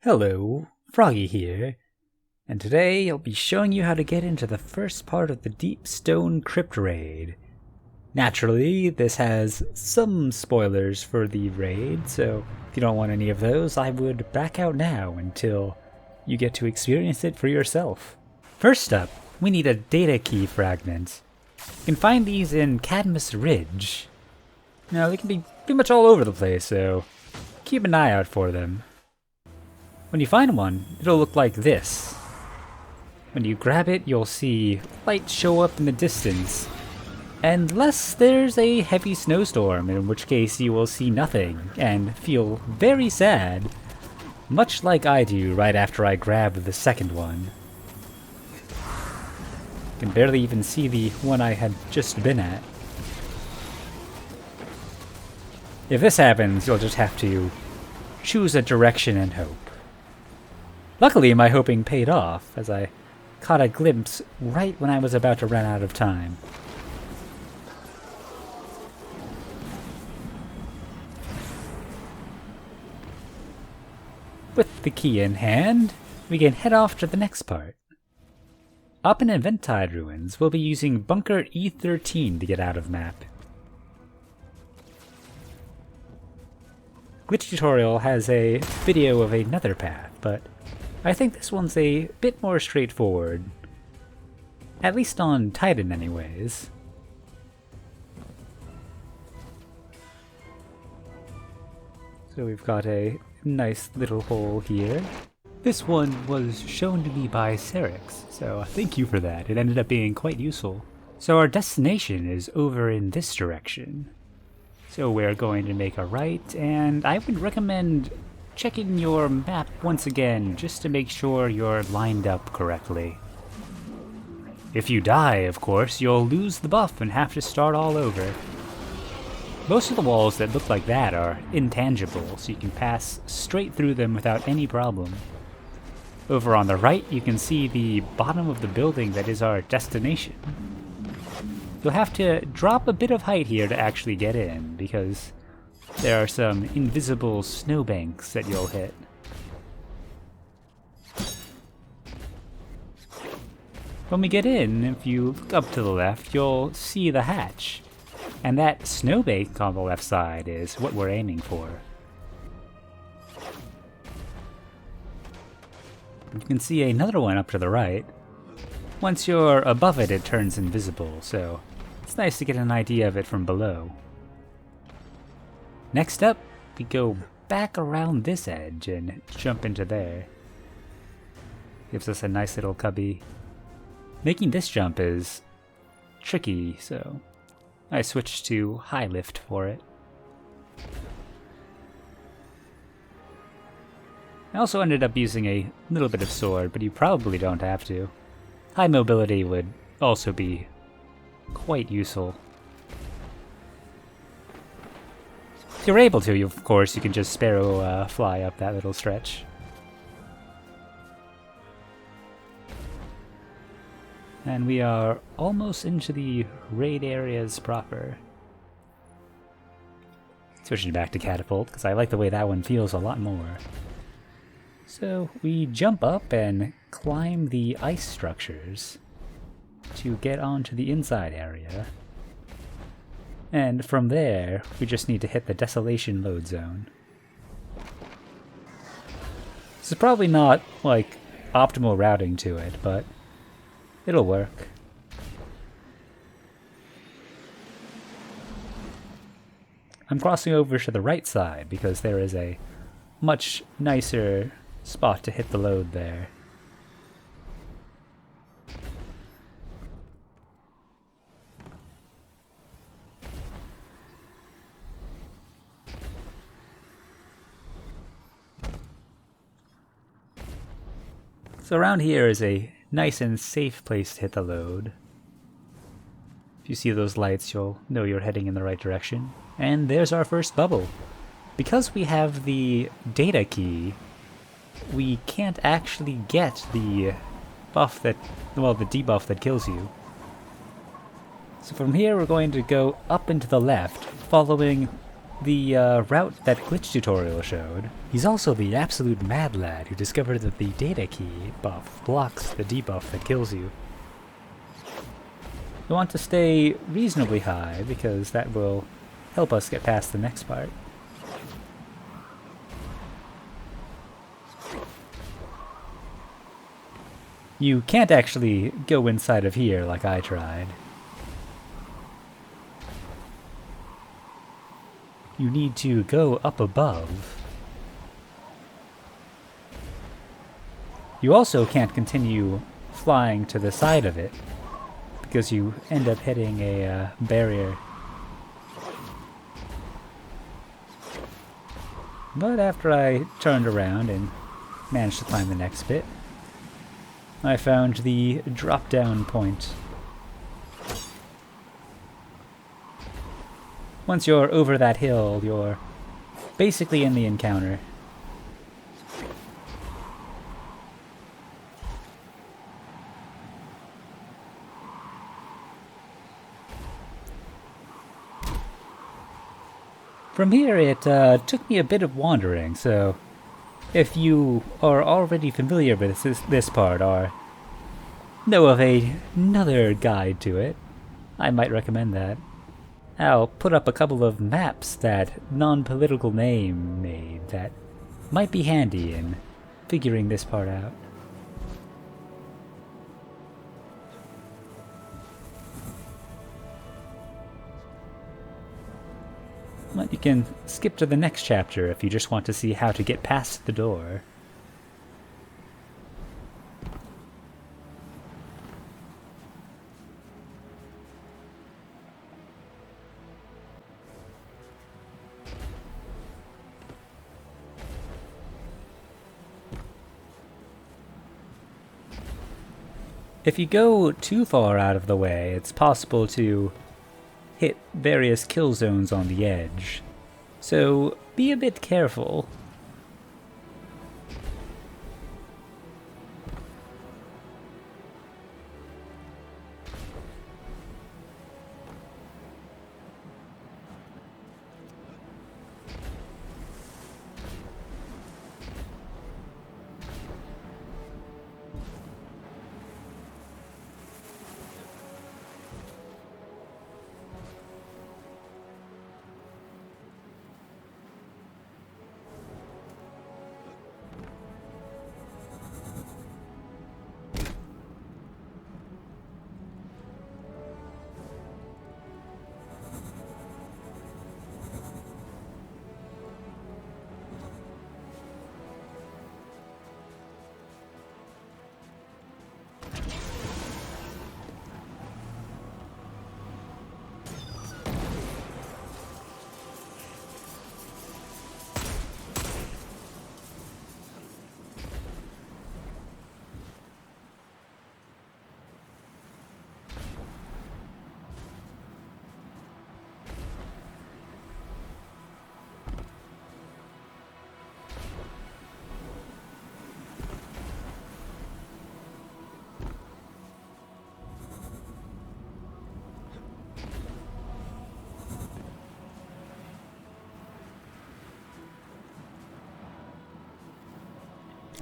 Hello, Froggy here, and today I'll be showing you how to get into the first part of the Deep Stone Crypt raid. Naturally, this has some spoilers for the raid, so if you don't want any of those, I would back out now until you get to experience it for yourself. First up, we need a data key fragment. You can find these in Cadmus Ridge. Now, they can be pretty much all over the place, so keep an eye out for them. When you find one, it'll look like this. When you grab it, you'll see light show up in the distance. Unless there's a heavy snowstorm, in which case you will see nothing and feel very sad. Much like I do right after I grabbed the second one. You can barely even see the one I had just been at. If this happens, you'll just have to choose a direction and hope. Luckily, my hoping paid off, as I caught a glimpse right when I was about to run out of time. With the key in hand, we can head off to the next part. Up in Eventide Ruins, we'll be using Bunker E15 to get out of map. Glitchtutorial has a video of another path, but I think this one's a bit more straightforward. At least on Titan anyways. So we've got a nice little hole here. This one was shown to me by Sarrox, so thank you for that. It ended up being quite useful. So our destination is over in this direction. So we're going to make a right, and I would recommend checking your map once again, just to make sure you're lined up correctly. If you die, of course, you'll lose the buff and have to start all over. Most of the walls that look like that are intangible, so you can pass straight through them without any problem. Over on the right, you can see the bottom of the building that is our destination. You'll have to drop a bit of height here to actually get in, because there are some invisible snowbanks that you'll hit. When we get in, if you look up to the left, you'll see the hatch. And that snowbank on the left side is what we're aiming for. You can see another one up to the right. Once you're above it, it turns invisible, so it's nice to get an idea of it from below. Next up, we go back around this edge and jump into there. Gives us a nice little cubby. Making this jump is tricky, so I switched to high lift for it. I also ended up using a little bit of sword, but you probably don't have to. High mobility would also be quite useful. If you're able to, of course, you can just sparrow fly up that little stretch. And we are almost into the raid areas proper. Switching back to catapult, because I like the way that one feels a lot more. So we jump up and climb the ice structures to get onto the inside area. And from there, we just need to hit the Desolation load zone. This is probably not, like, optimal routing to it, but it'll work. I'm crossing over to the right side because there is a much nicer spot to hit the load there. So around here is a nice and safe place to hit the load. If you see those lights, you'll know you're heading in the right direction. And there's our first bubble. Because we have the data key, we can't actually get the buff that, well, the debuff that kills you. So from here we're going to go up and to the left, following the route that Glitchtutorial showed. He's also the absolute mad lad who discovered that the data key buff blocks the debuff that kills you. We want to stay reasonably high because that will help us get past the next part. You can't actually go inside of here like I tried. You need to go up above. You also can't continue flying to the side of it, because you end up hitting a barrier. But after I turned around and managed to climb the next bit, I found the drop-down point. Once you're over that hill, you're basically in the encounter. From here, it took me a bit of wandering, so if you are already familiar with this part or know of another guide to it, I might recommend that. I'll put up a couple of maps that non-political name made that might be handy in figuring this part out. But you can skip to the next chapter if you just want to see how to get past the door. If you go too far out of the way, it's possible to hit various kill zones on the edge, so be a bit careful.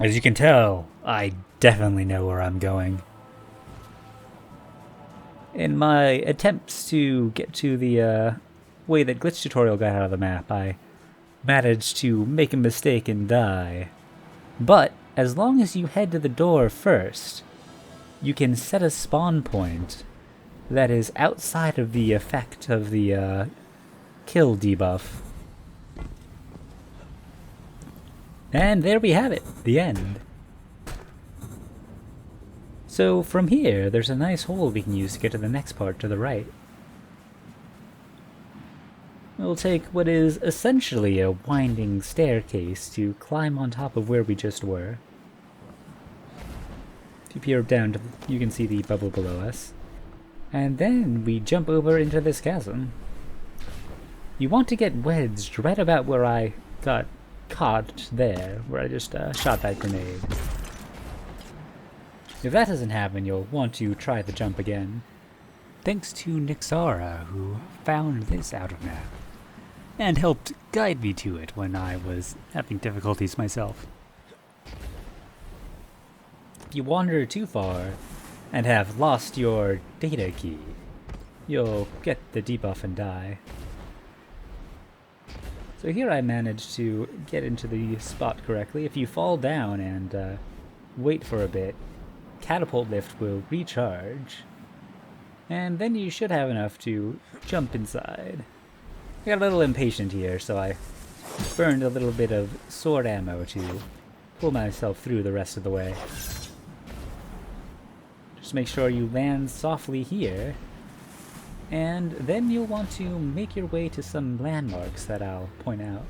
As you can tell, I definitely know where I'm going. In my attempts to get to the way that Glitchtutorial got out of the map, I managed to make a mistake and die. But as long as you head to the door first, you can set a spawn point that is outside of the effect of the kill debuff. And there we have it, the end. So from here, there's a nice hole we can use to get to the next part to the right. We'll take what is essentially a winding staircase to climb on top of where we just were. If you peer down, you can see the bubble below us. And then we jump over into this chasm. You want to get wedged right about where I got caught there, where I just shot that grenade. If that doesn't happen, you'll want to try the jump again. Thanks to Nixara, who found this out of map. and helped guide me to it when I was having difficulties myself. If you wander too far and have lost your data key, you'll get the debuff and die. So here I managed to get into the spot correctly. If you fall down and wait for a bit, catapult lift will recharge, and then you should have enough to jump inside. I got a little impatient here, so I burned a little bit of sword ammo to pull myself through the rest of the way. Just make sure you land softly here, and then you'll want to make your way to some landmarks that I'll point out.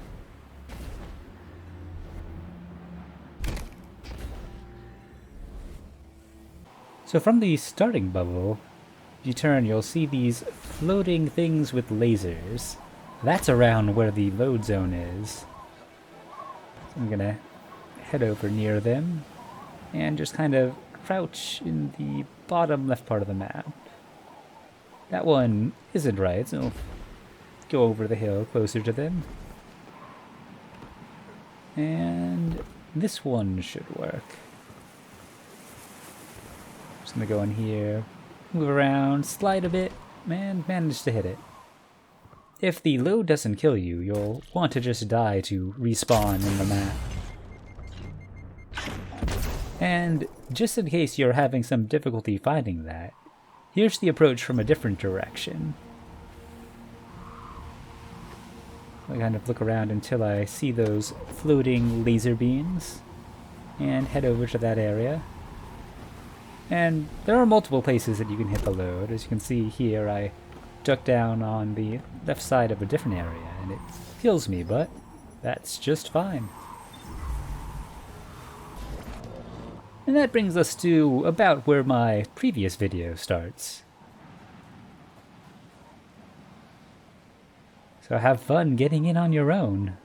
So from the starting bubble, if you turn, you'll see these floating things with lasers. That's around where the load zone is. So I'm gonna head over near them and just kind of crouch in the bottom left part of the map. That one isn't right, so go over the hill closer to them. And this one should work. Just gonna go in here, move around, slide a bit, and manage to hit it. If the load doesn't kill you, you'll want to just die to respawn in the map. And just in case you're having some difficulty finding that, here's the approach from a different direction. I kind of look around until I see those floating laser beams, and head over to that area. And there are multiple places that you can hit the load. As you can see here, I duck down on the left side of a different area, and it kills me, but that's just fine. And that brings us to about where my previous video starts. So have fun getting in on your own.